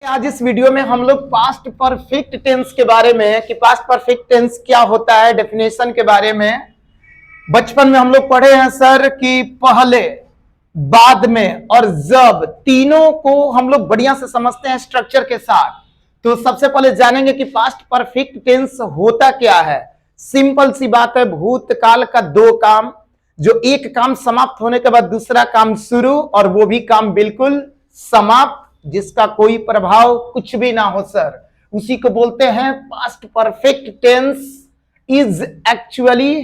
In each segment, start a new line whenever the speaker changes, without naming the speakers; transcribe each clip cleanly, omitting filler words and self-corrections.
आज इस वीडियो में हम लोग पास्ट परफेक्ट टेंस के बारे में कि पास्ट परफेक्ट टेंस क्या होता है, डेफिनेशन के बारे में। बचपन में हम लोग पढ़े हैं सर कि पहले, बाद में और जब, तीनों को हम लोग बढ़िया से समझते हैं स्ट्रक्चर के साथ। तो सबसे पहले जानेंगे कि पास्ट परफेक्ट टेंस होता क्या है। सिंपल सी बात है, भूतकाल का दो काम, जो एक काम समाप्त होने के बाद दूसरा काम शुरू, और वो भी काम बिल्कुल समाप्त, जिसका कोई प्रभाव कुछ भी ना हो सर, उसी को बोलते हैं past perfect tense is actually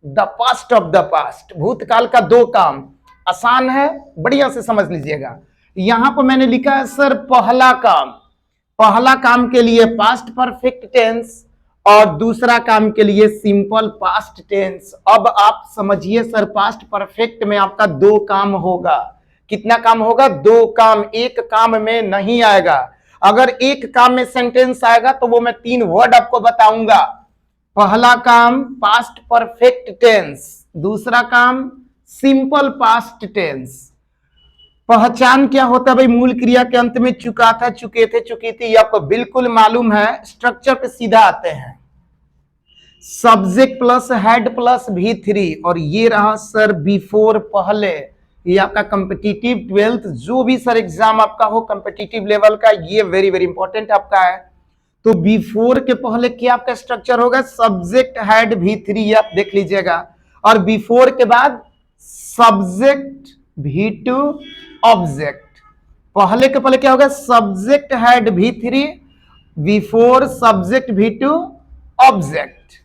the past of the past. भूतकाल का दो काम, आसान है, बढ़िया से समझ लीजिएगा। यहां पर मैंने लिखा है सर पहला काम, पहला काम के लिए पास्ट परफेक्ट टेंस और दूसरा काम के लिए सिंपल पास्ट टेंस। अब आप समझिए सर, पास्ट परफेक्ट में आपका दो काम होगा। कितना काम होगा? दो काम, एक काम में नहीं आएगा। अगर एक काम में सेंटेंस आएगा तो वो मैं तीन वर्ड आपको बताऊंगा। पहला काम पास्ट परफेक्ट टेंस, दूसरा काम सिंपल पास्ट टेंस। पहचान क्या होता है भाई? मूल क्रिया के अंत में चुका था, चुके थे, चुकी थी, ये आपको बिल्कुल मालूम है। स्ट्रक्चर पे सीधा आते हैं, subject plus head plus V3, और ये रहा सर बिफोर, पहले। ये आपका कॉम्पिटिटिव 12th जो भी सर एग्जाम आपका हो कॉम्पिटिटिव लेवल का, ये वेरी वेरी इंपॉर्टेंट आपका है। तो बिफोर के पहले क्या आपका स्ट्रक्चर होगा? सब्जेक्ट हेड V3, ये आप देख लीजिएगा। और बिफोर के बाद सब्जेक्ट V2 ऑब्जेक्ट। पहले के पहले क्या होगा? Subject head V3 before subject V2 object.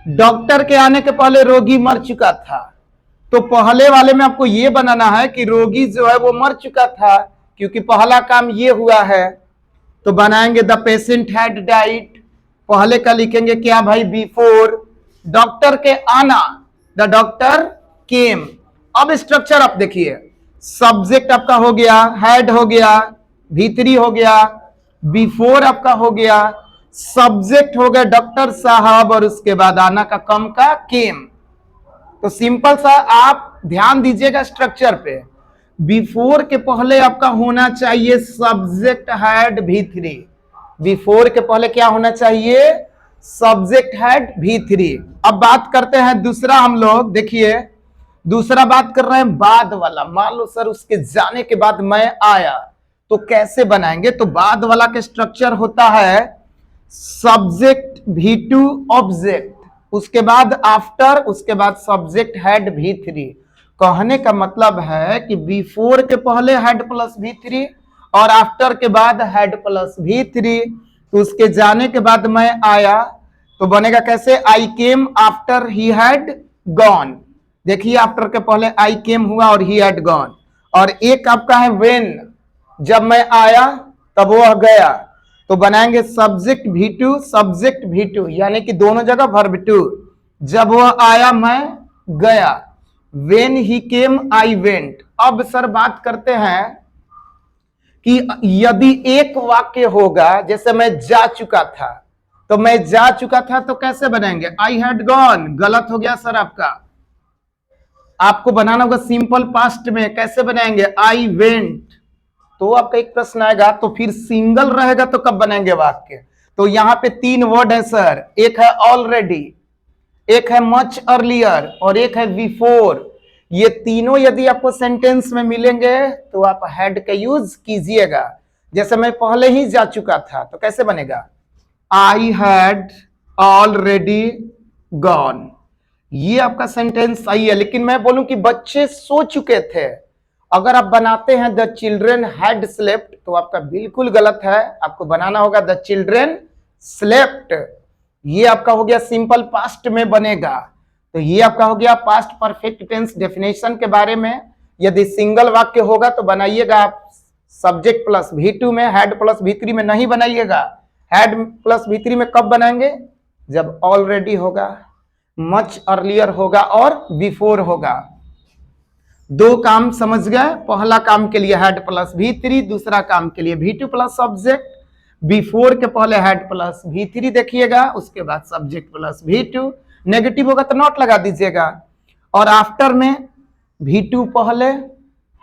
Doctor के आने के पहले रोगी मर चुका था, तो पहले वाले में आपको ये बनाना है कि रोगी जो है वो मर चुका था, क्योंकि पहला काम ये हुआ है। तो बनाएंगे द पेशेंट हैड डाइड, पहले का लिखेंगे क्या भाई? बिफोर। डॉक्टर के आना, द डॉक्टर केम। अब स्ट्रक्चर आप देखिए, सब्जेक्ट आपका हो गया, हेड हो गया, V3 हो गया, बिफोर आपका हो गया, सब्जेक्ट हो गया डॉक्टर साहब, और उसके बाद आना का कम का केम। तो सिंपल सा आप ध्यान दीजिएगा स्ट्रक्चर पे। बिफोर के पहले आपका होना चाहिए सब्जेक्ट हेड V3। बिफोर के पहले क्या होना चाहिए? Subject head V3। अब बात करते हैं दूसरा, हम लोग देखिए दूसरा बात कर रहे हैं बाद वाला। मान लो सर उसके जाने के बाद मैं आया, तो कैसे बनाएंगे? तो बाद वाला का स्ट्रक्चर होता है सब्जेक्ट V2 ऑब्जेक्ट, उसके बाद आफ्टर, उसके बाद सब्जेक्ट हेड V3। कहने का मतलब है कि बिफोर के पहले हेड प्लस V3 और आफ्टर के बाद हेड प्लस V3। तो उसके जाने के बाद मैं आया, तो बनेगा कैसे? I came after he had gone. देखिए आफ्टर के पहले आई केम हुआ और ही हैड गॉन। और एक आपका है व्हेन, जब मैं आया तब वह गया, तो बनाएंगे सब्जेक्ट V2 सब्जेक्ट V2, यानी कि दोनों जगह वर्ब टू। जब वह आया मैं गया, when he came I went. अब सर बात करते हैं कि यदि एक वाक्य होगा, जैसे मैं जा चुका था, तो मैं जा चुका था तो कैसे बनाएंगे? I had gone. गलत हो गया सर आपका, आपको बनाना होगा सिंपल पास्ट में। कैसे बनाएंगे? I went. तो आपका एक प्रश्न आएगा, तो फिर सिंगल रहेगा तो कब बनाएंगे वाक्य? तो यहां पे तीन वर्ड है सर, एक है ऑलरेडी, एक है मच अर्लियर, और एक है बिफोर। ये तीनों यदि आपको सेंटेंस में मिलेंगे तो आप हैड का यूज कीजिएगा। जैसे मैं पहले ही जा चुका था, तो कैसे बनेगा? I had already gone. ये आपका सेंटेंस सही है, लेकिन मैं बोलूं कि बच्चे सो चुके थे। अगर आप बनाते हैं द चिल्ड्रेन हैड स्लेप्ट, तो आपका बिल्कुल गलत है। आपको बनाना होगा द चिल्ड्रेन स्लेप्ट। ये आपका हो गया सिंपल पास्ट में बनेगा। तो ये आपका हो गया पास्ट परफेक्ट टेंस डेफिनेशन के बारे में। यदि सिंगल वाक्य होगा तो बनाइएगा आप सब्जेक्ट प्लस V2 में, हेड प्लस V3 में नहीं बनाइएगा। हेड प्लस V3 में कब बनाएंगे? जब ऑलरेडी होगा, मच अर्लियर होगा और बिफोर होगा। दो काम समझ गए? पहला काम के लिए हेड प्लस V3, दूसरा काम के लिए V2 प्लस सब्जेक्ट। बिफोर के पहले हेड प्लस V3 देखिएगा, उसके बाद सब्जेक्ट प्लस V2। नेगेटिव होगा तो नॉट लगा दीजिएगा। और आफ्टर में V2 पहले,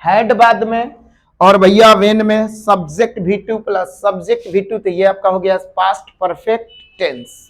हेड बाद में, और भैया वेन में subject V2 plus subject V2, तो ये आपका हो गया पास्ट परफेक्ट टेंस।